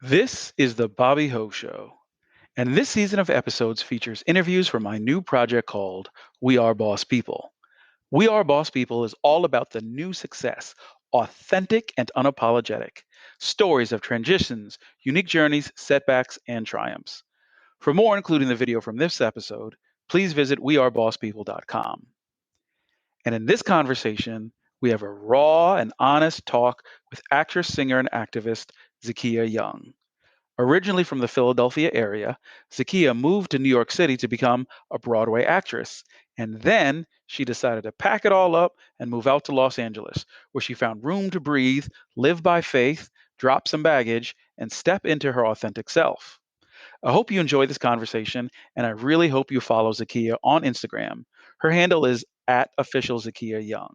This is the Bobby Ho Show, and this season of episodes features interviews from my new project called We Are Boss People. We Are Boss People is all about the new success, authentic and unapologetic, stories of transitions, unique journeys, setbacks, and triumphs. For more, including the video from this episode, please visit wearebosspeople.com. And in this conversation, we have a raw and honest talk with actress, singer, and activist Zakiya Young. Originally from the Philadelphia area, Zakiya moved to New York City to become a Broadway actress. And then she decided to pack it all up and move out to Los Angeles, where she found room to breathe, live by faith, drop some baggage, and step into her authentic self. I hope you enjoy this conversation, and I really hope you follow Zakiya on Instagram. Her handle is at official Zakiya Young.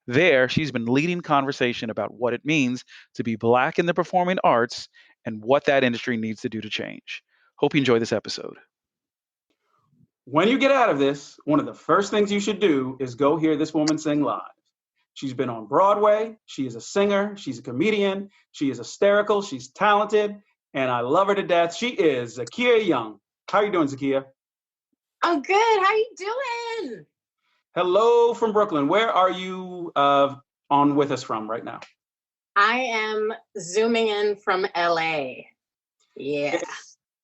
There, she's been leading conversation about what it means to be Black in the performing arts and what that industry needs to do to change. Hope you enjoy this episode. When you get out of this, one of the first things you should do is go hear this woman sing live. She's been on Broadway. She is a singer. She's a comedian. She is hysterical. She's talented. And I love her to death. She is Zakiya Young. How are you doing, Zakiya? Oh, good. How you doing? Hello from Brooklyn. Where are you on with us from right now? I am zooming in from LA. Yeah.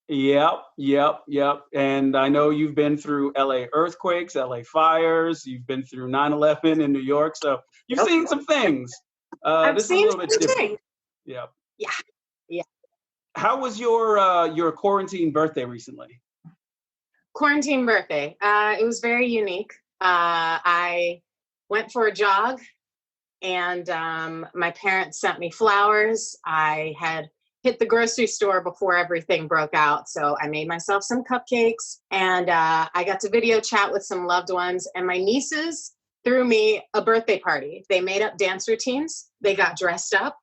Yep. And I know you've been through LA earthquakes, LA fires. You've been through 9/11 in New York. So you've seen some things. I've this seen is a little bit different. Yeah. How was your quarantine birthday recently? Quarantine birthday. It was very unique. I went for a jog and my parents sent me flowers. I had hit the grocery store before everything broke out. So I made myself some cupcakes and I got to video chat with some loved ones, and my nieces threw me a birthday party. They made up dance routines. They got dressed up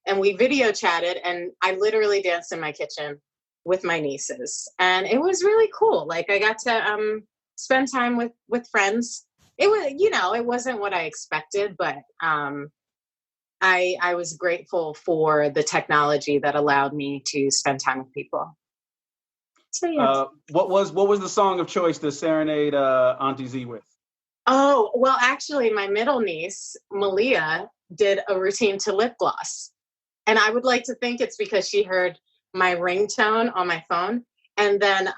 and we video chatted, and I literally danced in my kitchen with my nieces. And it was really cool. Like, I got to spend time with friends. It was, it wasn't what I expected, but I was grateful for the technology that allowed me to spend time with people. So yeah. What was the song of choice to serenade Auntie Z with? Oh, well, actually, my middle niece, Malia, did a routine to lip gloss. And I would like to think it's because she heard my ringtone on my phone. And then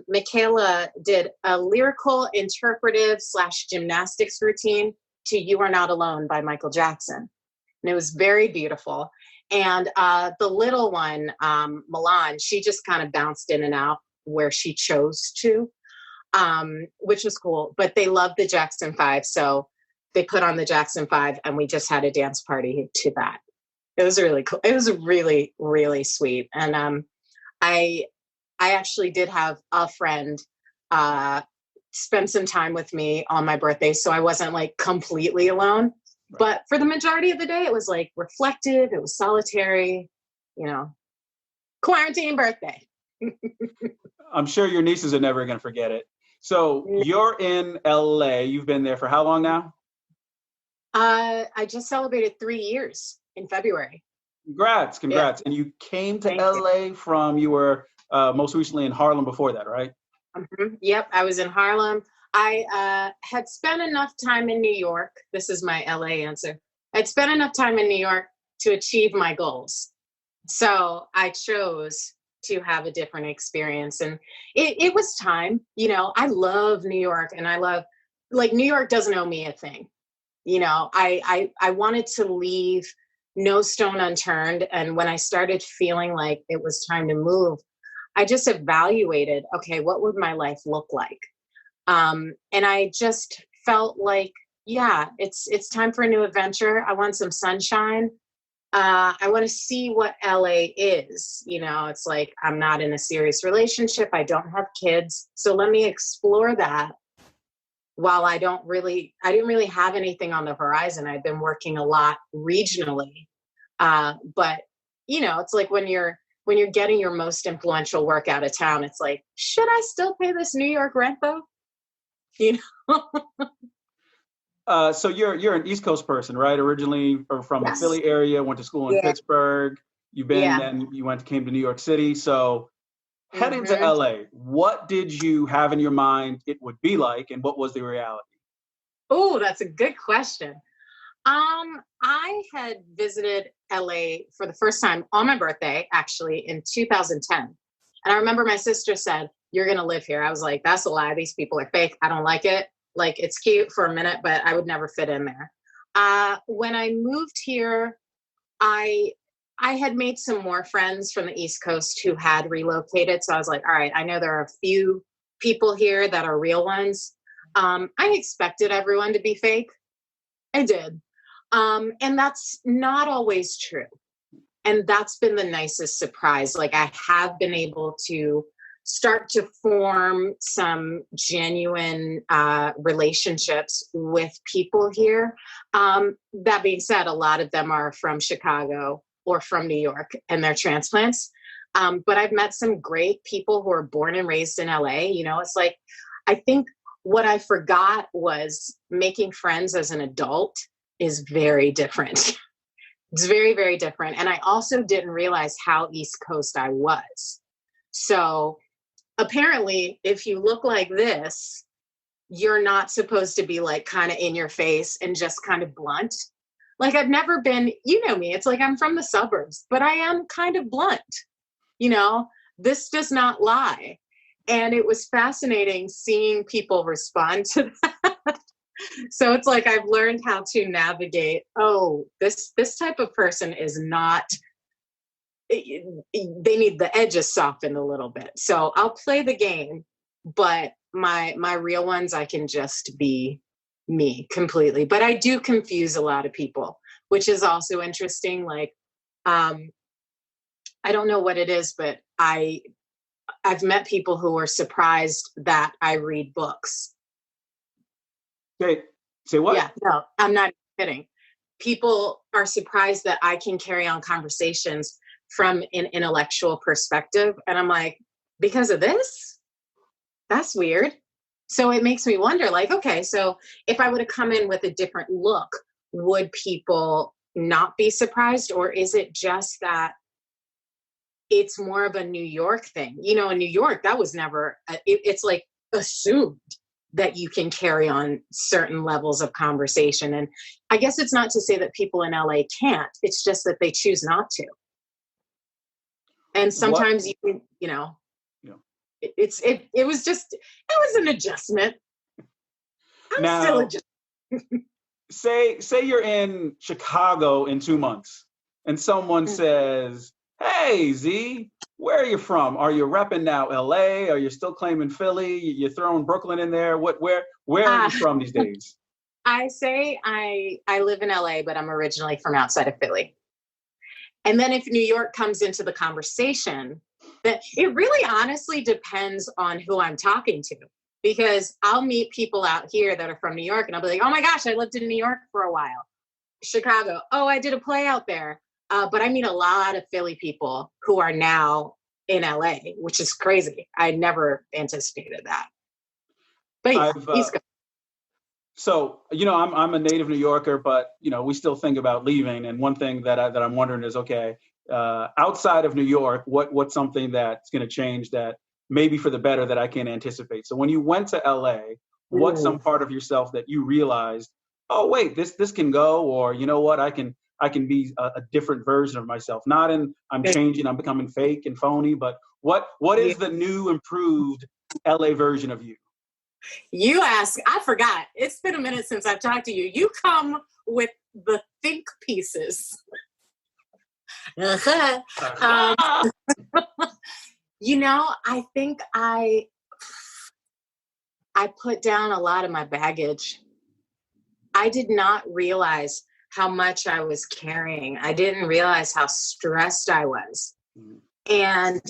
Michaela did a lyrical, interpretive / gymnastics routine to You Are Not Alone by Michael Jackson. And it was very beautiful. And the little one, Milan, she just kind of bounced in and out where she chose to, which was cool. But they loved the Jackson 5. So they put on the Jackson 5 and we just had a dance party to that. It was really cool. It was really, really sweet. And I actually did have a friend spend some time with me on my birthday. So I wasn't like completely alone. Right. But for the majority of the day, it was like reflective. It was solitary, quarantine birthday. I'm sure your nieces are never going to forget it. So you're in LA. You've been there for how long now? I just celebrated 3 years in February. Congrats. Yeah. And you came to LA from, you were most recently in Harlem before that, right? Mm-hmm. Yep, I was in Harlem. I had spent enough time in New York. This is my LA answer. I'd spent enough time in New York to achieve my goals. So I chose to have a different experience. And it was time. I love New York, and I love, New York doesn't owe me a thing. I wanted to leave no stone unturned. And when I started feeling like it was time to move, I just evaluated, okay, what would my life look like? And I just felt like, yeah, it's time for a new adventure. I want some sunshine. I want to see what LA is. It's like, I'm not in a serious relationship. I don't have kids. So let me explore that. While I didn't really have anything on the horizon. I've been working a lot regionally. But it's like when you're getting your most influential work out of town, it's like, should I still pay this New York rent though? So you're an East Coast person, right? Originally from the Philly area, went to school in Pittsburgh. Yeah. then came to New York City. So heading to hmm LA, what did you have in your mind it would be like, and what was the reality? Oh, that's a good question. I had visited LA for the first time on my birthday, actually, in 2010. And I remember my sister said, "You're going to live here." I was like, "That's a lie. These people are fake. I don't like it. Like, it's cute for a minute, but I would never fit in there." When I moved here, I I had made some more friends from the East Coast who had relocated. So I was like, all right, I know there are a few people here that are real ones. I expected everyone to be fake. I did. And that's not always true. And that's been the nicest surprise. Like, I have been able to start to form some genuine relationships with people here. That being said, a lot of them are from Chicago or from New York, and they're transplants. But I've met some great people who are born and raised in LA. You know, it's like, I think what I forgot was making friends as an adult is very different. It's very, very different. And I also didn't realize how East Coast I was. So apparently, if you look like this, you're not supposed to be like kind of in your face and just kind of blunt. Like, I've never been, you know me, it's like I'm from the suburbs, but I am kind of blunt. You know, this does not lie. And it was fascinating seeing people respond to that. So it's like I've learned how to navigate, oh, this type of person is not, they need the edges softened a little bit. So I'll play the game, but my real ones, I can just be me completely. But I do confuse a lot of people, which is also interesting. Like, I don't know what it is, but I've met people who are surprised that I read books. Say what? Yeah, no, I'm not kidding. People are surprised that I can carry on conversations from an intellectual perspective. And I'm like, because of this? That's weird. So it makes me wonder, like, okay, so if I would have come in with a different look, would people not be surprised? Or is it just that it's more of a New York thing? You know, in New York, that was never, it's like assumed that you can carry on certain levels of conversation. And I guess it's not to say that people in LA can't, it's just that they choose not to. And What? sometimes you know, Yeah. it was an adjustment. I'm still Now, adjusting. say you're in Chicago in 2 months, and someone says, "Hey, Z, where are you from? Are you repping now LA? Are you still claiming Philly? You're throwing Brooklyn in there? Where are you from these days?" I say I live in LA, but I'm originally from outside of Philly. And then if New York comes into the conversation, that it really honestly depends on who I'm talking to. Because I'll meet people out here that are from New York and I'll be like, oh my gosh, I lived in New York for a while. Chicago, oh, I did a play out there. But I meet a lot of Philly people who are now in LA, which is crazy. I never anticipated that. But yeah, I've East Coast. So, I'm a native New Yorker, but we still think about leaving. And one thing that I'm wondering is, okay, outside of New York, what's something that's going to change that maybe for the better that I can anticipate? So when you went to LA, what's some part of yourself that you realized, oh wait, this can go, or you know what, I can be a different version of myself. Not in I'm changing, I'm becoming fake and phony, but what is the new improved LA version of you? You ask, I forgot. It's been a minute since I've talked to you. You come with the think pieces. I think I put down a lot of my baggage. I did not realize how much I was carrying. I didn't realize how stressed I was. And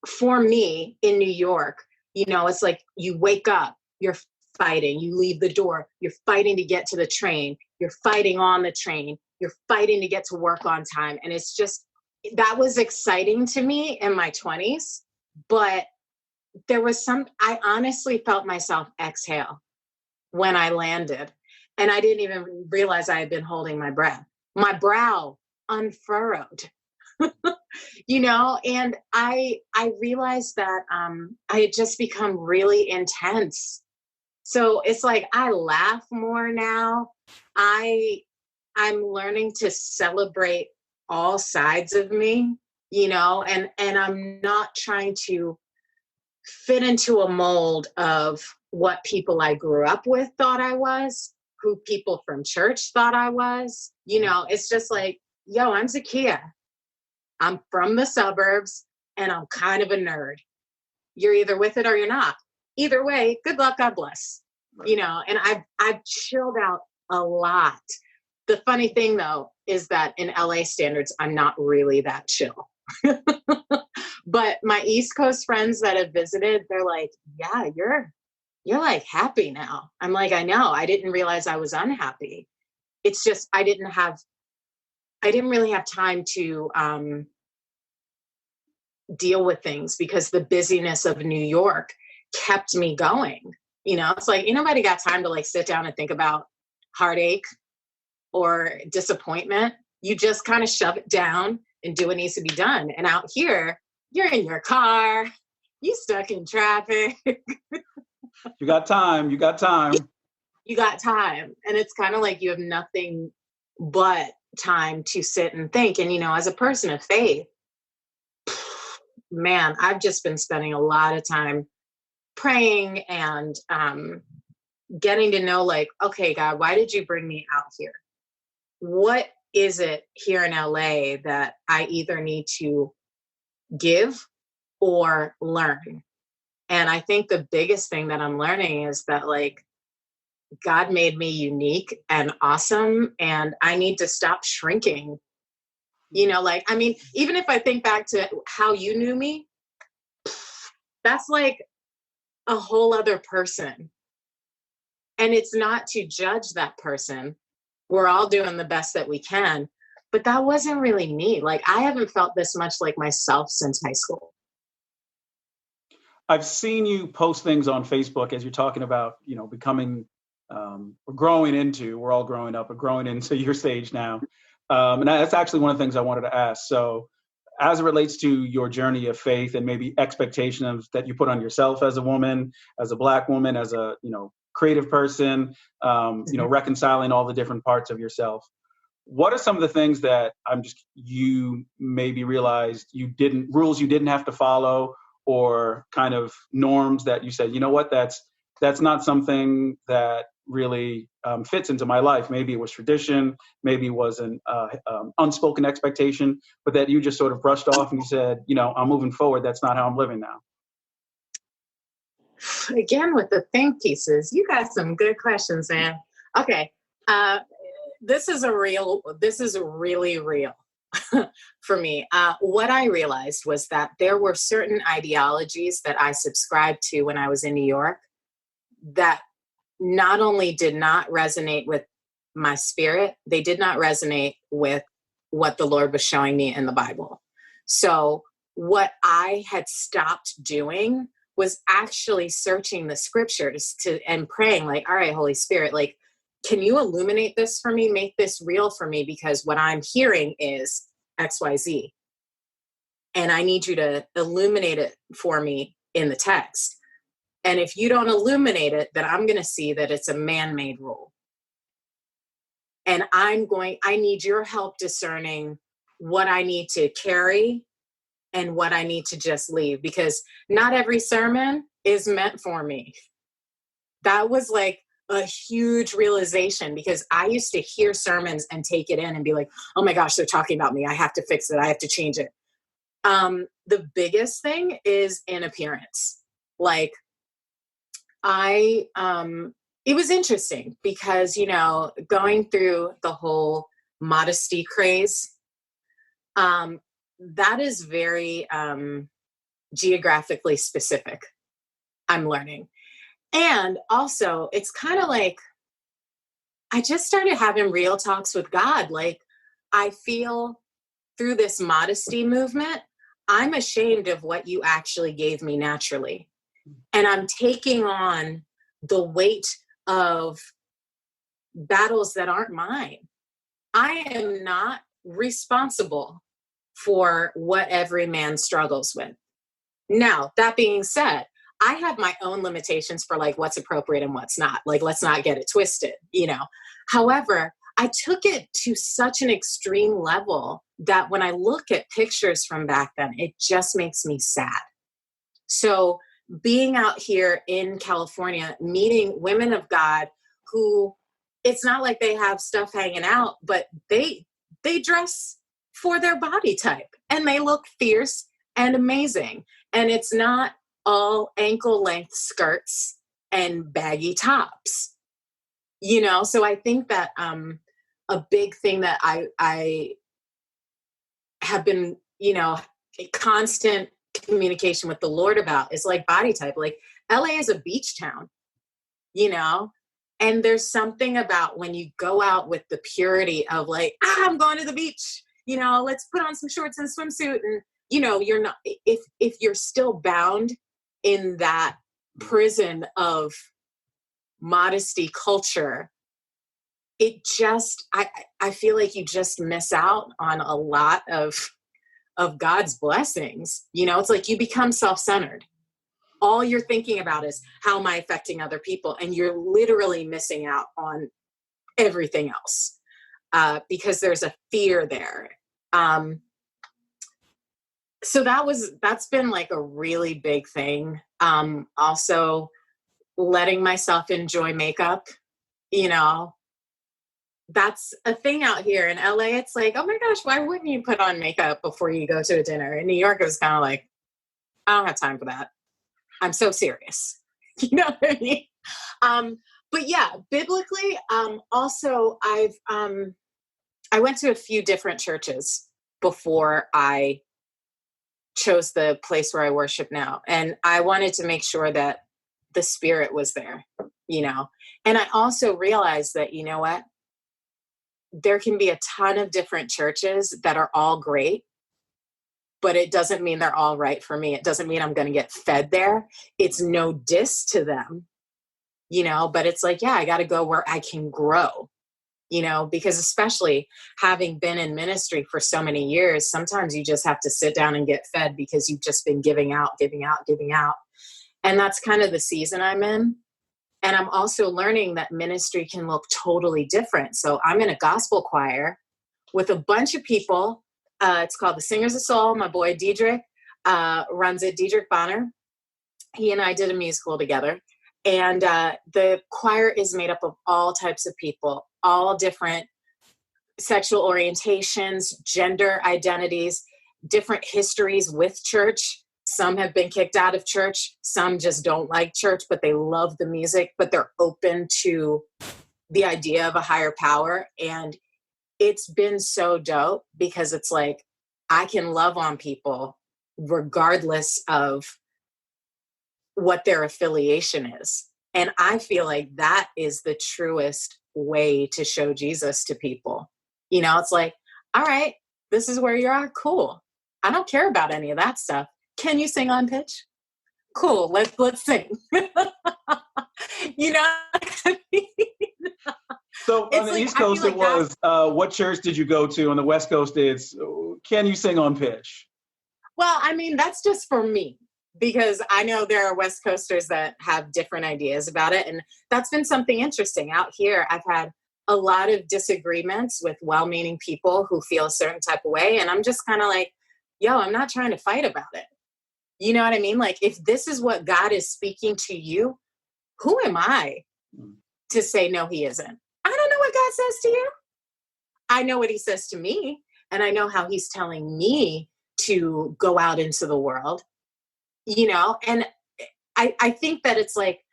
for me in New York, it's like you wake up, you're fighting, you leave the door, you're fighting to get to the train, you're fighting on the train, you're fighting to get to work on time. And it's just, that was exciting to me in my 20s. But I honestly felt myself exhale when I landed. And I didn't even realize I had been holding my breath. My brow unfurrowed. And I realized that I had just become really intense. So it's like I laugh more now. I'm learning to celebrate all sides of me, and I'm not trying to fit into a mold of what people I grew up with thought I was, who people from church thought I was. It's just like, yo, I'm Zakiya. I'm from the suburbs and I'm kind of a nerd. You're either with it or you're not. Either way, good luck, God bless. And I've chilled out a lot. The funny thing though is that in LA standards, I'm not really that chill. But my East Coast friends that have visited, they're like, yeah, you're like happy now. I'm like, I know. I didn't realize I was unhappy. It's just I didn't really have time to deal with things because the busyness of New York kept me going. It's like, ain't nobody got time to like sit down and think about heartache or disappointment. You just kind of shove it down and do what needs to be done. And out here, you're in your car, you stuck in traffic. You got time. You got time. You got time. And it's kind of like you have nothing but time to sit and think. And, as a person of faith, man, I've just been spending a lot of time praying and getting to know, like, okay, God, why did you bring me out here? What is it here in LA that I either need to give or learn? And I think the biggest thing that I'm learning is that, like, God made me unique and awesome, and I need to stop shrinking. Even if I think back to how you knew me, that's like a whole other person. And it's not to judge that person. We're all doing the best that we can, but that wasn't really me. Like, I haven't felt this much like myself since high school. I've seen you post things on Facebook as you're talking about, becoming, we're all growing up, but growing into your stage now. And that's actually one of the things I wanted to ask. So as it relates to your journey of faith and maybe expectations that you put on yourself as a woman, as a Black woman, as a, creative person, reconciling all the different parts of yourself. What are some of the things that you maybe realized rules you didn't have to follow, or kind of norms that you said, you know what, that's not something that really fits into my life. Maybe it was tradition, maybe it was an unspoken expectation, but that you just sort of brushed off and you said, I'm moving forward. That's not how I'm living now. Again, with the think pieces, you got some good questions, man. Okay. This is really real for me. What I realized was that there were certain ideologies that I subscribed to when I was in New York that not only did not resonate with my spirit, they did not resonate with what the Lord was showing me in the Bible. So what I had stopped doing was actually searching the scriptures and praying, like, all right, Holy Spirit, like, can you illuminate this for me? Make this real for me, because what I'm hearing is XYZ. And I need you to illuminate it for me in the text. And if you don't illuminate it, then I'm going to see that it's a man-made rule. And I need your help discerning what I need to carry and what I need to just leave, because not every sermon is meant for me. That was like a huge realization, because I used to hear sermons and take it in and be like, oh my gosh, they're talking about me. I have to fix it. I have to change it. The biggest thing is in appearance. Like, it was interesting because, going through the whole modesty craze, that is very geographically specific, I'm learning. And also, it's kind of like, I just started having real talks with God. Like, I feel through this modesty movement, I'm ashamed of what you actually gave me naturally. And I'm taking on the weight of battles that aren't mine. I am not responsible for what every man struggles with. Now, that being said, I have my own limitations for like what's appropriate and what's not. Like, let's not get it twisted, you know. However, I took it to such an extreme level that when I look at pictures from back then, it just makes me sad. So being out here in California, meeting women of God who, it's not like they have stuff hanging out, but they dress for their body type and they look fierce and amazing. And it's not all ankle length skirts and baggy tops, you know? So I think that a big thing that I have been, you know, a constant communication with the Lord about is like body type. Like LA is a beach town, you know? And there's something about when you go out with the purity of like, I'm going to the beach, you know, let's put on some shorts and a swimsuit. And, you know, you're not, if you're still bound in that prison of modesty culture, it just, I feel like you just miss out on a lot of God's blessings. You know, it's like you become self-centered. All you're thinking about is how am I affecting other people? And you're literally missing out on everything else because there's a fear there. So that's been like a really big thing. Also letting myself enjoy makeup, you know, that's a thing out here in LA. It's like, oh my gosh, why wouldn't you put on makeup before you go to a dinner? In New York, it was kind of like, I don't have time for that. I'm so serious. You know what I mean? But yeah, biblically, also I went to a few different churches before I chose the place where I worship now. And I wanted to make sure that the Spirit was there, you know? And I also realized that, you know what? There can be a ton of different churches that are all great, but it doesn't mean they're all right for me. It doesn't mean I'm going to get fed there. It's no diss to them, you know, but it's like, yeah, I got to go where I can grow, you know, because especially having been in ministry for so many years, sometimes you just have to sit down and get fed because you've just been giving out. And that's kind of the season I'm in. And I'm also learning that ministry can look totally different. So I'm in a gospel choir with a bunch of people. It's called the Singers of Soul. My boy Diedrich runs it, Diedrich Bonner. He and I did a musical together. And the choir is made up of all types of people, all different sexual orientations, gender identities, different histories with church. Some have been kicked out of church. Some just don't like church, but they love the music, but they're open to the idea of a higher power. And it's been so dope because it's like, I can love on people regardless of what their affiliation is. And I feel like that is the truest way to show Jesus to people. You know, it's like, all right, this is where you are. Cool. I don't care about any of that stuff. Can you sing on pitch? Cool. Let's sing. You know what I mean? So on the East Coast, it was, what church did you go to? On the West Coast, it's, can you sing on pitch? Well, I mean, that's just for me, because I know there are West Coasters that have different ideas about it. And that's been something interesting. Out here, I've had a lot of disagreements with well-meaning people who feel a certain type of way. And I'm just kind of like, yo, I'm not trying to fight about it. You know what I mean? Like, if this is what God is speaking to you, who am I to say, no, he isn't? I don't know what God says to you. I know what he says to me. And I know how he's telling me to go out into the world, you know? And I think that it's like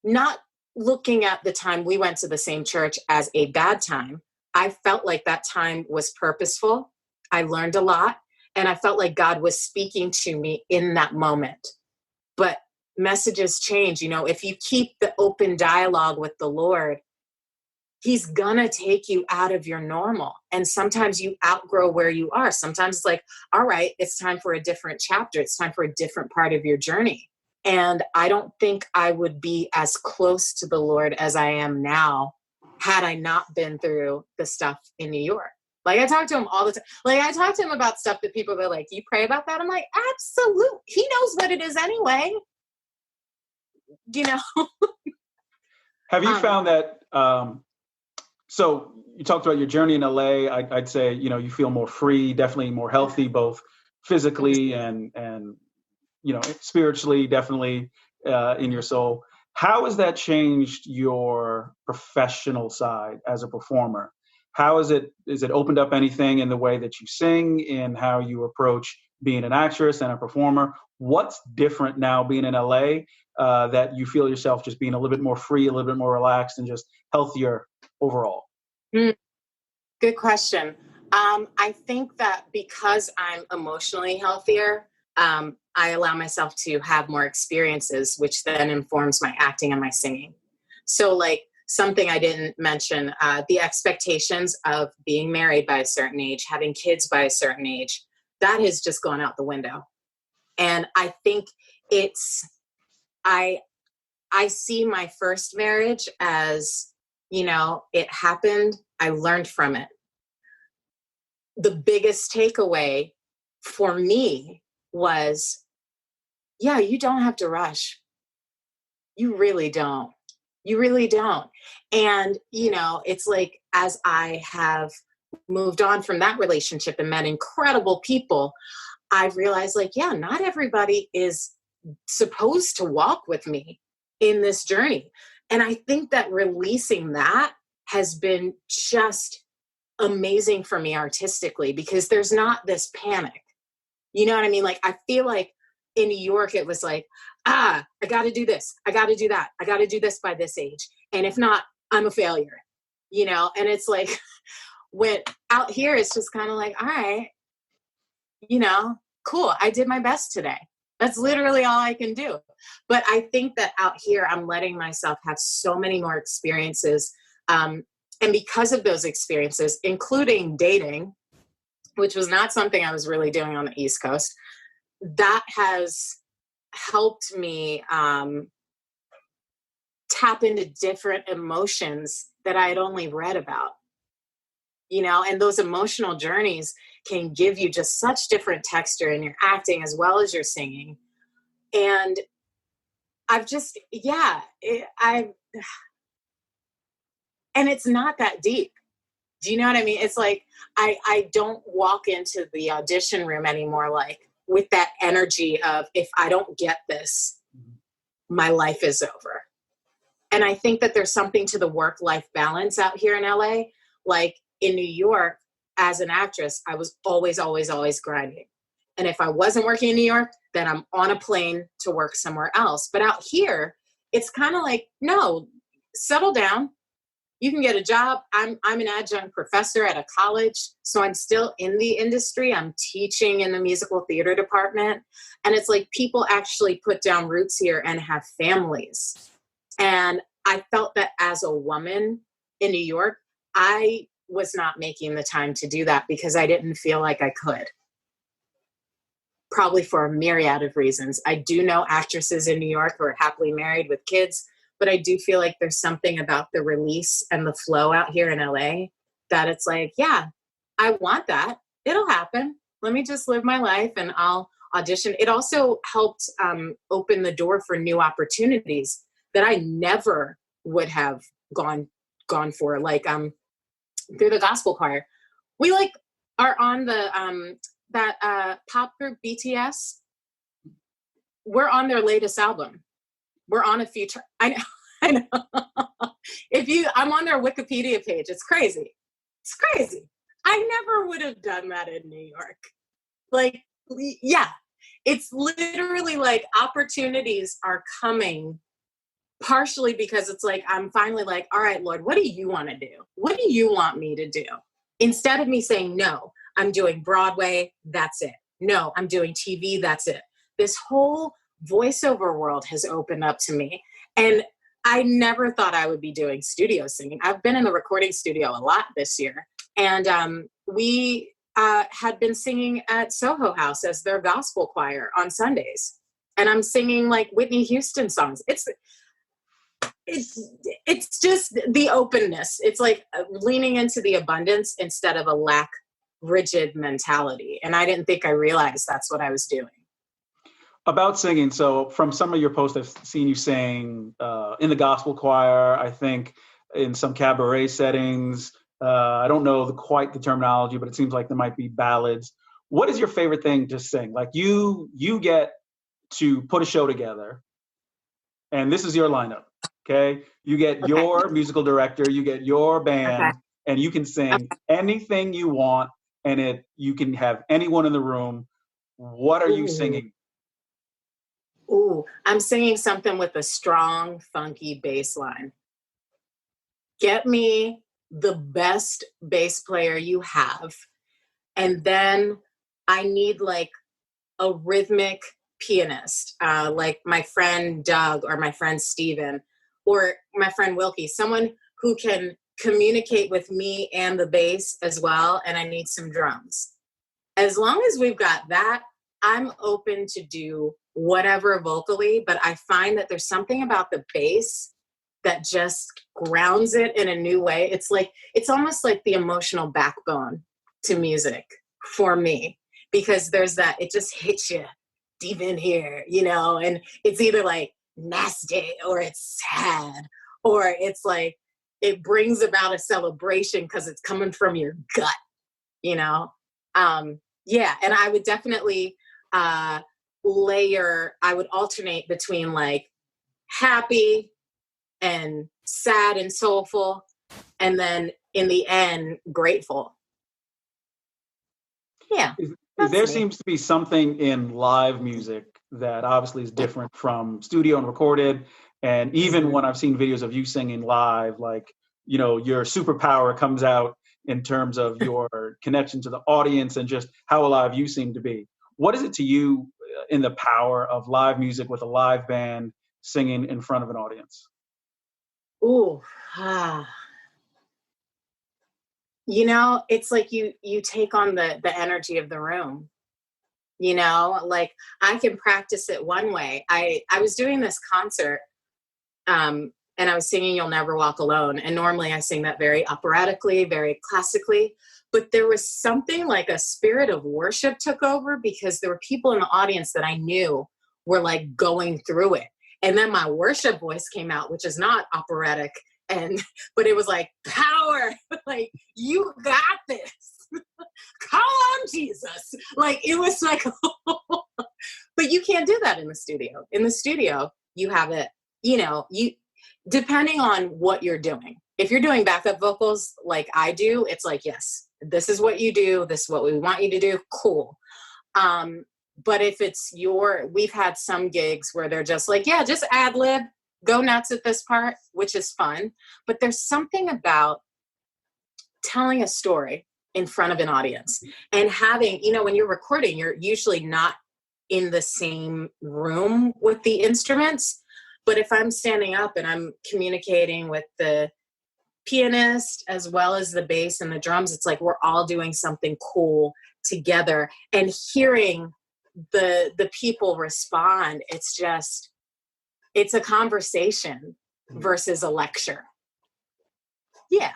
not looking at the time we went to the same church as a bad time. I felt like that time was purposeful. I learned a lot. And I felt like God was speaking to me in that moment. But messages change. You know, if you keep the open dialogue with the Lord, he's gonna take you out of your normal. And sometimes you outgrow where you are. Sometimes it's like, all right, it's time for a different chapter. It's time for a different part of your journey. And I don't think I would be as close to the Lord as I am now had I not been through the stuff in New York. Like I talk to him all the time. Like I talk to him about stuff that people are like, you pray about that? I'm like, absolutely. He knows what it is anyway. You know? Have you found that, so you talked about your journey in LA. I'd say, you feel more free, definitely more healthy, both physically and spiritually, definitely in your soul. How has that changed your professional side as a performer? How is it opened up anything in the way that you sing, in how you approach being an actress and a performer? What's different now being in LA that you feel yourself just being a little bit more free, a little bit more relaxed, and just healthier overall? Good question. I think that because I'm emotionally healthier, I allow myself to have more experiences, which then informs my acting and my singing. So like something I didn't mention, the expectations of being married by a certain age, having kids by a certain age, that has just gone out the window. And I think I see my first marriage as, it happened. I learned from it. The biggest takeaway for me was, yeah, you don't have to rush. You really don't. You really don't. And, it's like as I have moved on from that relationship and met incredible people, I've realized like, yeah, not everybody is supposed to walk with me in this journey. And I think that releasing that has been just amazing for me artistically, because there's not this panic. You know what I mean? Like, I feel like in New York, it was like, I got to do this. I got to do that. I got to do this by this age. And if not, I'm a failure, and it's like, when out here, it's just kind of like, all right, cool. I did my best today. That's literally all I can do. But I think that out here, I'm letting myself have so many more experiences. And because of those experiences, including dating, which was not something I was really doing on the East Coast, that has helped me tap into different emotions that I had only read about, and those emotional journeys can give you just such different texture in your acting as well as your singing. And I've just, and it's not that deep. Do you know what I mean? It's like, I don't walk into the audition room anymore, like with that energy of, if I don't get this, my life is over. And I think that there's something to the work-life balance out here in LA. Like in New York, as an actress, I was always, always, always grinding. And if I wasn't working in New York, then I'm on a plane to work somewhere else. But out here, it's kind of like, no, settle down. You can get a job. I'm an adjunct professor at a college, so I'm still in the industry. I'm teaching in the musical theater department. And it's like people actually put down roots here and have families. And I felt that as a woman in New York, I was not making the time to do that because I didn't feel like I could. Probably for a myriad of reasons. I do know actresses in New York who are happily married with kids, but I do feel like there's something about the release and the flow out here in LA that it's like, yeah, I want that. It'll happen. Let me just live my life and I'll audition. It also helped open the door for new opportunities that I never would have gone for. Like through the gospel choir, we like are on the that pop group BTS. We're on their latest album. We're on a feature. I know. I'm on their Wikipedia page. It's crazy. It's crazy. I never would have done that in New York. Like, yeah, it's literally like opportunities are coming partially because it's like, I'm finally like, all right, Lord, what do you want to do? What do you want me to do? Instead of me saying, no, I'm doing Broadway, that's it. No, I'm doing TV, that's it. This whole voiceover world has opened up to me. And I never thought I would be doing studio singing. I've been in the recording studio a lot this year. And we had been singing at Soho House as their gospel choir on Sundays. And I'm singing like Whitney Houston songs. it's just the openness. It's like leaning into the abundance instead of a lack rigid mentality. And I didn't think I realized that's what I was doing. About singing, so from some of your posts, I've seen you sing in the gospel choir, I think in some cabaret settings. I don't know quite the terminology, but it seems like there might be ballads. What is your favorite thing to sing? Like you get to put a show together, and this is your lineup, okay? You get Okay. your musical director, you get your Okay. band, and you can sing anything you want, and you can have anyone in the room. What are you Ooh. singing? Ooh, I'm singing something with a strong, funky bass line. Get me the best bass player you have. And then I need like a rhythmic pianist, like my friend Doug or my friend Steven or my friend Wilkie, someone who can communicate with me and the bass as well. And I need some drums. As long as we've got that, I'm open to do whatever vocally, but I find that there's something about the bass that just grounds it in a new way. It's almost like the emotional backbone to music for me, because there's that, it just hits you deep in here, and it's either like nasty or it's sad or it's like it brings about a celebration because it's coming from your gut, you know? Yeah, and I would definitely I would alternate between like happy and sad and soulful, and then in the end, grateful. Yeah, There that's me. seems to be something in live music that obviously is different from studio and recorded. And even Mhm. when I've seen videos of you singing live, like, your superpower comes out in terms of your connection to the audience and just how alive you seem to be. What is it to you in the power of live music with a live band singing in front of an audience? Ooh, ah. It's like you take on the energy of the room. Like I can practice it one way. I was doing this concert, and I was singing "You'll Never Walk Alone," and normally I sing that very operatically, very classically. But there was something like a spirit of worship took over because there were people in the audience that I knew were like going through it. And then my worship voice came out, which is not operatic, and but it was like power, like you got this. Come on, Jesus. Like it was like, but you can't do that in the studio. In the studio, you have it, you depending on what you're doing. If you're doing backup vocals like I do, it's like, yes, this is what you do. This is what we want you to do. Cool. But if we've had some gigs where they're just like, yeah, just ad lib, go nuts at this part, which is fun. But there's something about telling a story in front of an audience and having, when you're recording, you're usually not in the same room with the instruments. But if I'm standing up and I'm communicating with the pianist as well as the bass and the drums, it's like we're all doing something cool together, and hearing the people respond, it's a conversation versus a lecture. Yeah.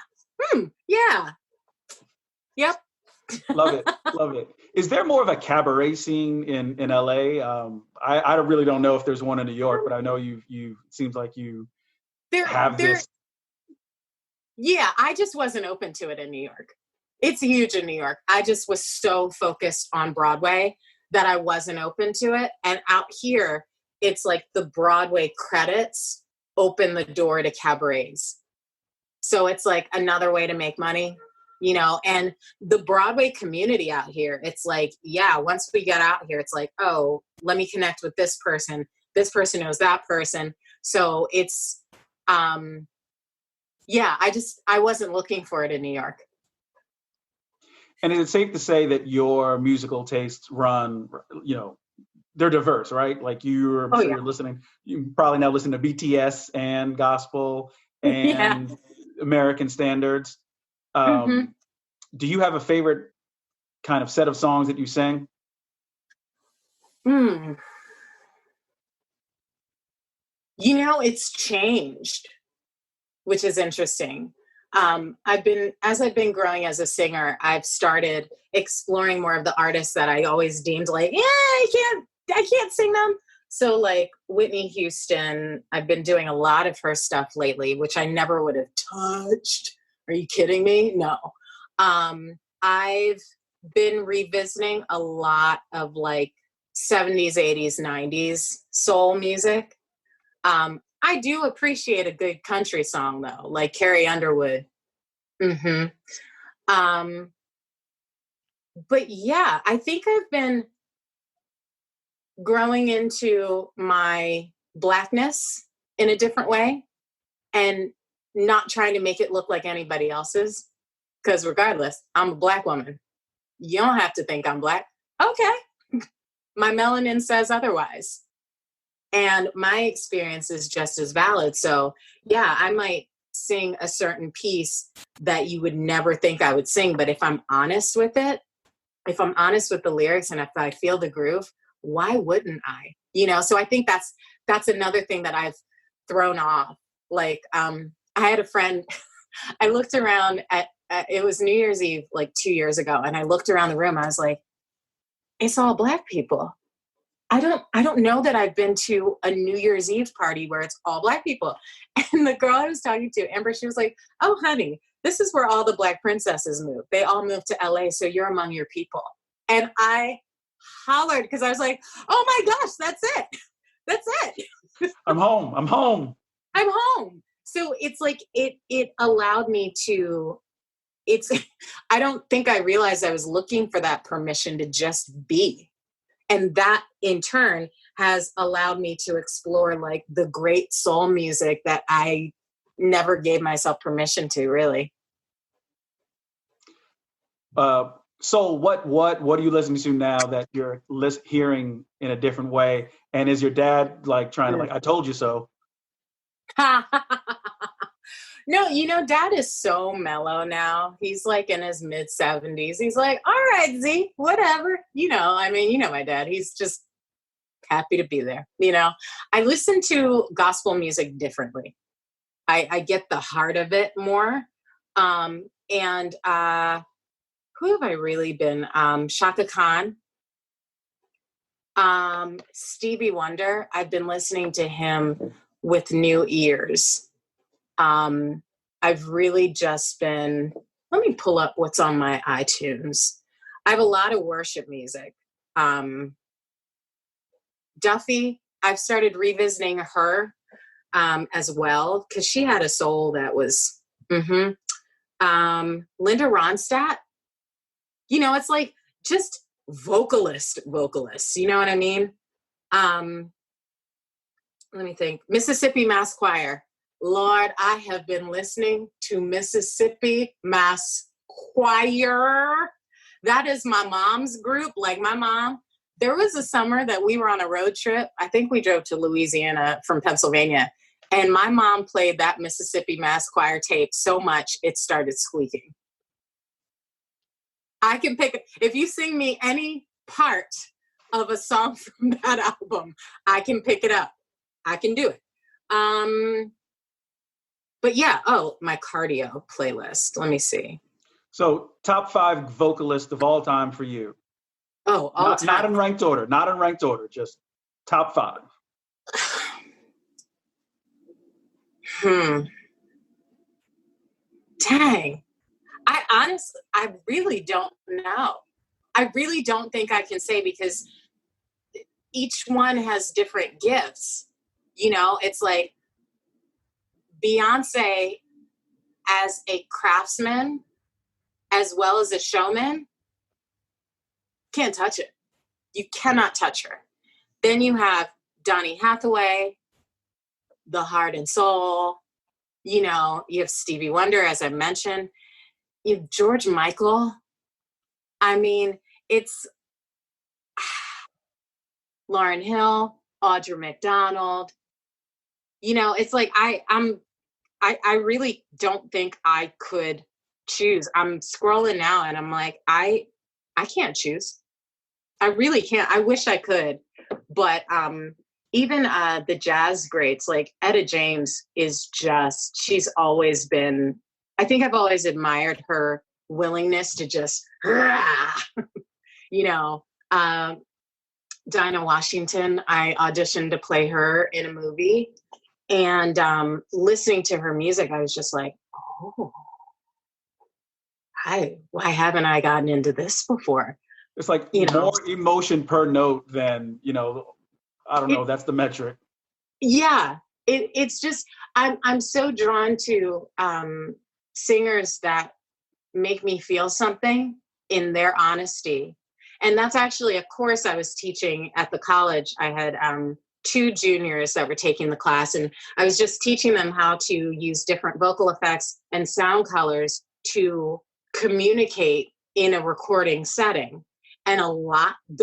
Yeah. Yep. Love it, love it. Is there more of a cabaret scene in LA? I really don't know if there's one in New York, but I know you seems like you have There this. Yeah, I just wasn't open to it in New York. It's huge in New York. I just was so focused on Broadway that I wasn't open to it. And out here, it's like the Broadway credits open the door to cabarets. So it's like another way to make money, and the Broadway community out here, it's like, yeah, once we get out here, it's like, oh, let me connect with this person. This person knows that person. So it's, yeah, I wasn't looking for it in New York. And is it safe to say that your musical tastes run, they're diverse, right? Like I'm Oh sure yeah. you're listening. You probably now listen to BTS and gospel Yeah. and American standards. Hmm. Do you have a favorite kind of set of songs that you sing? Mm. It's changed. which is interesting. As I've been growing as a singer, I've started exploring more of the artists that I always deemed like, yeah, I can't sing them. So like Whitney Houston, I've been doing a lot of her stuff lately, which I never would have touched. Are you kidding me? No. I've been revisiting a lot of like 70s, 80s, 90s soul music. I do appreciate a good country song though, like Carrie Underwood. But yeah, I think I've been growing into my Blackness in a different way and not trying to make it look like anybody else's. Because regardless, I'm a Black woman. You don't have to think I'm Black. Okay. My melanin says otherwise. And my experience is just as valid. So yeah, I might sing a certain piece that you would never think I would sing. But if I'm honest with it, if I'm honest with the lyrics and if I feel the groove, why wouldn't I? You know, so I think that's another thing that I've thrown off. Like, I had a friend, I looked around at it was New Year's Eve, like 2 years ago. And I looked around the room. I was like, it's all Black people. I don't know that I've been to a New Year's Eve party where it's all Black people. And the girl I was talking to, Amber, she was like, oh, honey, this is where all the Black princesses move. They all moved to LA. So you're among your people. And I hollered because I was like, oh my gosh, that's it. That's it. I'm home. I'm home. I'm home. So it's like, it allowed me to, I don't think I realized I was looking for that permission to just be. And that in turn has allowed me to explore like the great soul music that I never gave myself permission to, really. Soul, what are you listening to now that you're hearing in a different way? And is your dad like trying to like, I told you so? No, you know, Dad is so mellow now. He's like in his mid 70s. He's like, all right, Z, whatever. You know, I mean, you know, my dad, he's just happy to be there. You know, I listen to gospel music differently. I get the heart of it more. And who have I really been? Shaka Khan, Stevie Wonder. I've been listening to him with new ears. I've really just been, let me pull up what's on my iTunes. I have a lot of worship music. Duffy, I've started revisiting her as well, because she had a soul that was, Linda Ronstadt, you know, it's like just vocalists, you know what I mean? Let me think. Mississippi Mass Choir. Lord, I have been listening to Mississippi Mass Choir. That is my mom's group. Like my mom, there was a summer that we were on a road trip. I think we drove to Louisiana from Pennsylvania. And my mom played that Mississippi Mass Choir tape so much, it started squeaking. I can pick, if you sing me any part of a song from that album, I can pick it up. I can do it. But yeah, my cardio playlist. Let me see. So top 5 vocalists of all time for you. Oh, all time. Not in ranked order, just top 5. Dang. I really don't know. I really don't think I can say, because each one has different gifts. You know, it's like Beyonce as a craftsman, as well as a showman, can't touch it. You cannot touch her. Then you have Donny Hathaway, the heart and soul. You know, you have Stevie Wonder, as I mentioned. You have George Michael. I mean, it's Lauryn Hill, Audra McDonald. You know, it's like I really don't think I could choose. I'm scrolling now and I'm like, I can't choose. I really can't. I wish I could, but even the jazz greats, like Etta James is just, she's always been, I think I've always admired her willingness to just, you know, Dinah Washington, I auditioned to play her in a movie, and listening to her music, I was just like, oh, why haven't I gotten into this before? It's like You know, more emotion per note than, you know, I don't know, that's the metric. yeah, it's just, I'm so drawn to singers that make me feel something in their honesty. And that's actually a course I was teaching at the college. I had two juniors that were taking the class, and I was just teaching them how to use different vocal effects and sound colors to communicate in a recording setting. And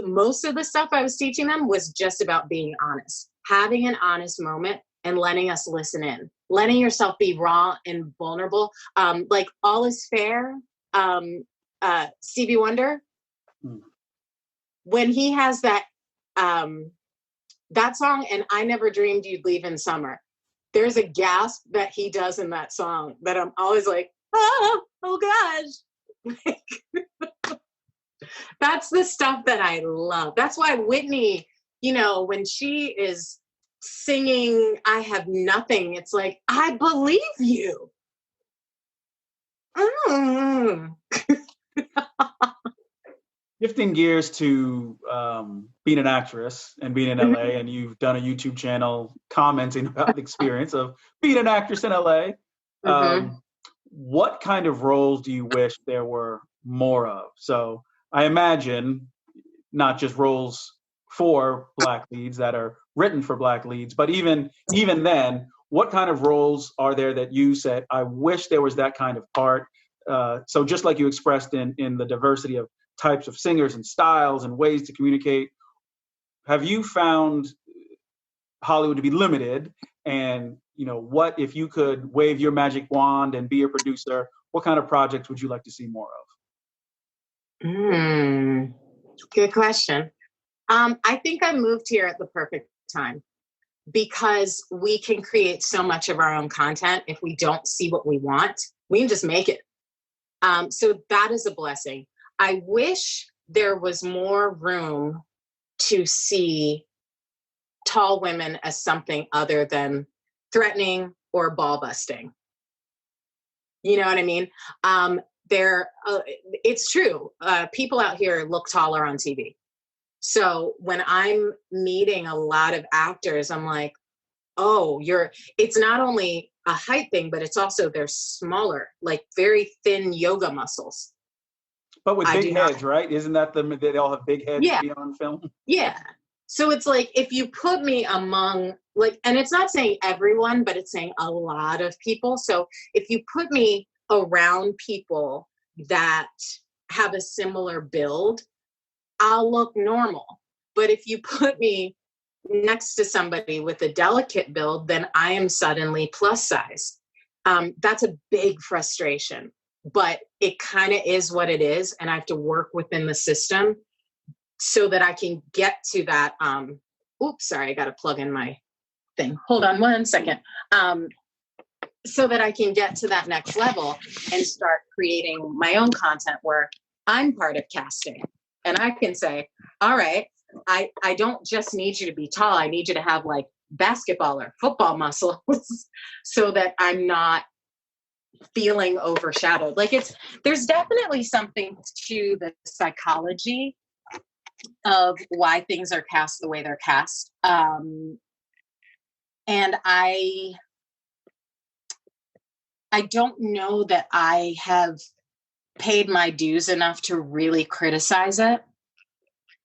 most of the stuff I was teaching them was just about being honest, having an honest moment and letting us listen in, letting yourself be raw and vulnerable. Like All Is Fair, Stevie Wonder, when he has that song, and I Never Dreamed You'd Leave in Summer, there's a gasp that he does in that song that I'm always like, oh gosh. That's the stuff that I love. That's why Whitney, you know, when she is singing I Have Nothing, it's like, I believe you. Shifting gears to being an actress and being in LA, and you've done a YouTube channel commenting about the experience of being an actress in LA. What kind of roles do you wish there were more of? So I imagine not just roles for Black leads that are written for Black leads, but even then, what kind of roles are there that you said, I wish there was that kind of part? So just like you expressed in the diversity of types of singers and styles and ways to communicate, have you found Hollywood to be limited? And, you know, what if you could wave your magic wand and be a producer, what kind of projects would you like to see more of? Good question. I think I moved here at the perfect time, because we can create so much of our own content. If we don't see what we want, we can just make it. So that is a blessing. I wish there was more room to see tall women as something other than threatening or ball busting. You know what I mean? It's true. People out here look taller on TV. So when I'm meeting a lot of actors, I'm like, oh, it's not only a height thing, but it's also they're smaller, like very thin yoga muscles. But with big heads, right? Isn't that they all have big heads to be on film? Yeah. So it's like, if you put me among, like, and it's not saying everyone, but it's saying a lot of people. So if you put me around people that have a similar build, I'll look normal. But if you put me next to somebody with a delicate build, then I am suddenly plus size. That's a big frustration, but it kind of is what it is. And I have to work within the system so that I can get to that. Oops, sorry, I got to plug in my thing. Hold on 1 second. So that I can get to that next level and start creating my own content where I'm part of casting. And I can say, all right, I don't just need you to be tall. I need you to have like basketball or football muscles so that I'm not feeling overshadowed. Like there's definitely something to the psychology of why things are cast the way they're cast. And I don't know that I have paid my dues enough to really criticize it,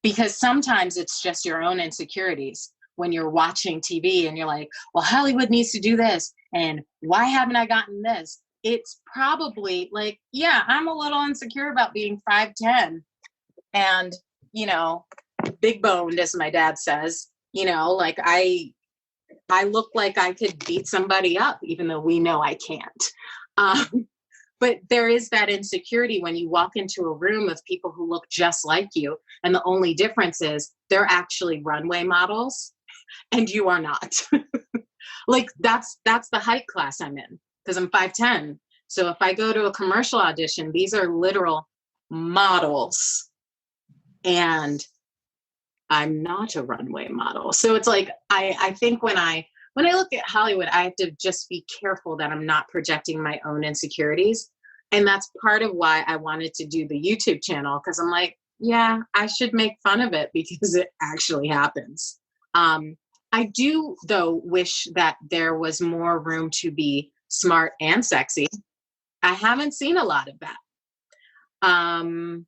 because sometimes it's just your own insecurities when you're watching TV and you're like, well, Hollywood needs to do this, and why haven't I gotten this? It's probably like, yeah, I'm a little insecure about being 5'10" and, you know, big boned, as my dad says, you know, like I look like I could beat somebody up, even though we know I can't. But there is that insecurity when you walk into a room of people who look just like you. And the only difference is they're actually runway models and you are not. Like that's the height class I'm in because I'm 5'10". So if I go to a commercial audition, these are literal models, and I'm not a runway model. So it's like I think when I look at Hollywood, I have to just be careful that I'm not projecting my own insecurities. And that's part of why I wanted to do the YouTube channel, because I'm like, yeah, I should make fun of it because it actually happens. I do, though, wish that there was more room to be smart and sexy. I haven't seen a lot of that. And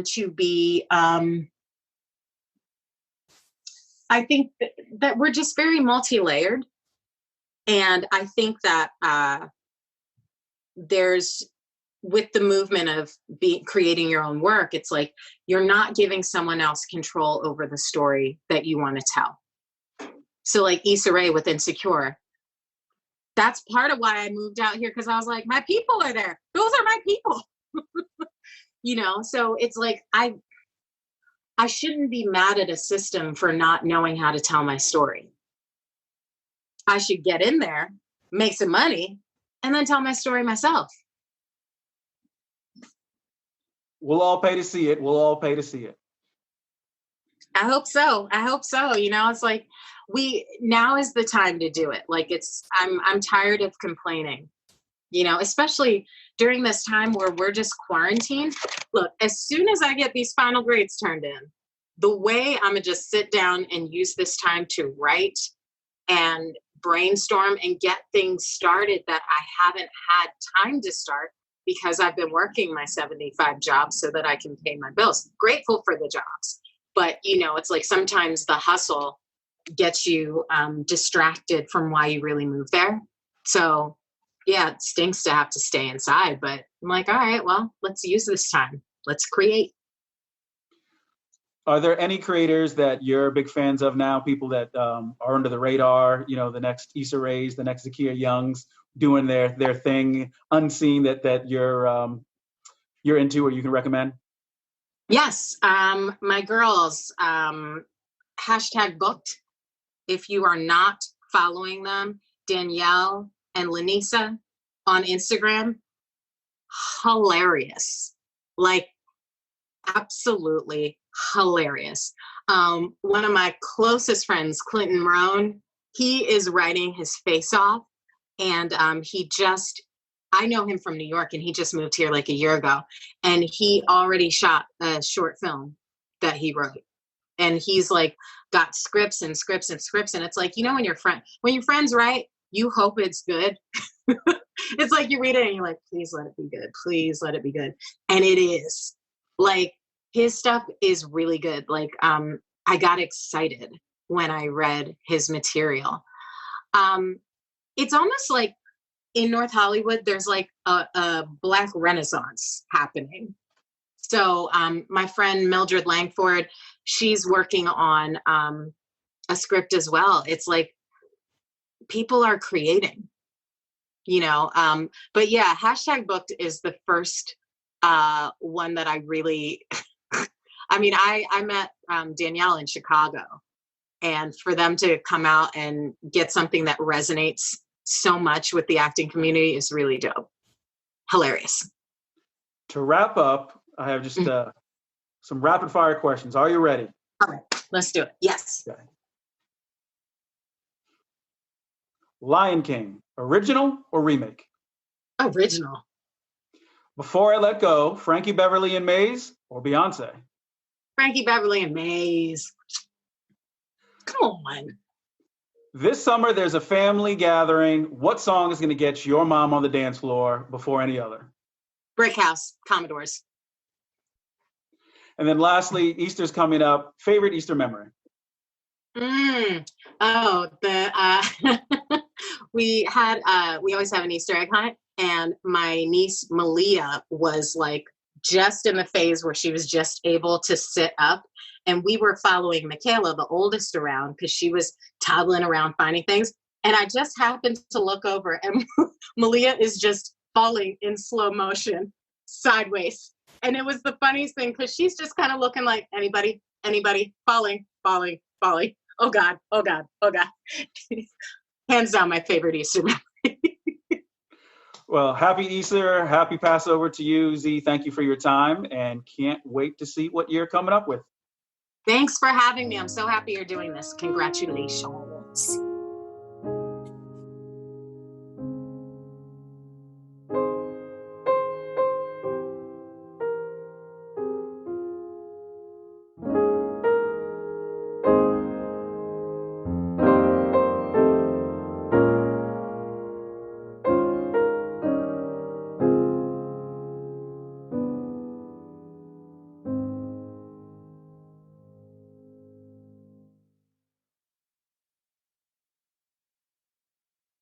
to be, I think that we're just very multi-layered. And I think that there's, with the movement of creating your own work, it's like you're not giving someone else control over the story that you want to tell. So like Issa Rae with Insecure, that's part of why I moved out here, because I was like, my people are there. Those are my people. You know, so it's like I shouldn't be mad at a system for not knowing how to tell my story. I should get in there, make some money, and then tell my story myself. We'll all pay to see it. We'll all pay to see it. I hope so. I hope so. You know, it's like now is the time to do it. Like I'm tired of complaining, you know, especially during this time where we're just quarantined. Look, as soon as I get these final grades turned in, the way I'm gonna just sit down and use this time to write and brainstorm and get things started that I haven't had time to start because I've been working my 75 jobs so that I can pay my bills. Grateful for the jobs. But, you know, it's like sometimes the hustle gets you distracted from why you really moved there. So, yeah, it stinks to have to stay inside. But I'm like, all right, well, let's use this time. Let's create. Are there any creators that you're big fans of now, people that are under the radar, you know, the next Issa Rae's, the next Zakiya Youngs, doing their thing unseen that you're into or you can recommend? Yes, my girls, hashtag booked. If you are not following them, Danielle and Lanisa on Instagram, hilarious. Like, absolutely hilarious. One of my closest friends, Clinton Roan, he is writing his face off. And I know him from New York, and he just moved here like a year ago. And he already shot a short film that he wrote. And he's like got scripts and scripts and scripts. And it's like, you know, when your friends write, you hope it's good. It's like you read it and you're like, please let it be good. Please let it be good. And it is. Like, his stuff is really good. Like, I got excited when I read his material. It's almost like in North Hollywood, there's like a Black Renaissance happening. So my friend Mildred Langford, she's working on a script as well. It's like people are creating, you know. But yeah, hashtag booked is the first one that I really, I mean, I met Danielle in Chicago, and for them to come out and get something that resonates so much with the acting community is really dope. Hilarious. To wrap up, I have just some rapid fire questions. Are you ready? All right, let's do it. Yes. Okay. Lion King, original or remake? Original. Before I Let Go, Frankie Beverly and Maze or Beyonce? Frankie Beverly and Maze. Come on. This summer, there's a family gathering. What song is going to get your mom on the dance floor before any other? Brick House, Commodores. And then lastly, Easter's coming up. Favorite Easter memory? We always have an Easter egg hunt, and my niece Malia was like just in the phase where she was just able to sit up, and we were following Michaela, the oldest, around because she was toddling around finding things, and I just happened to look over, and Malia is just falling in slow motion sideways. And it was the funniest thing because she's just kind of looking like anybody, falling. Oh God, oh God, oh God. Hands down my favorite Easter memory. Well, happy Easter, happy Passover to you, Z. Thank you for your time, and can't wait to see what you're coming up with. Thanks for having me. I'm so happy you're doing this. Congratulations.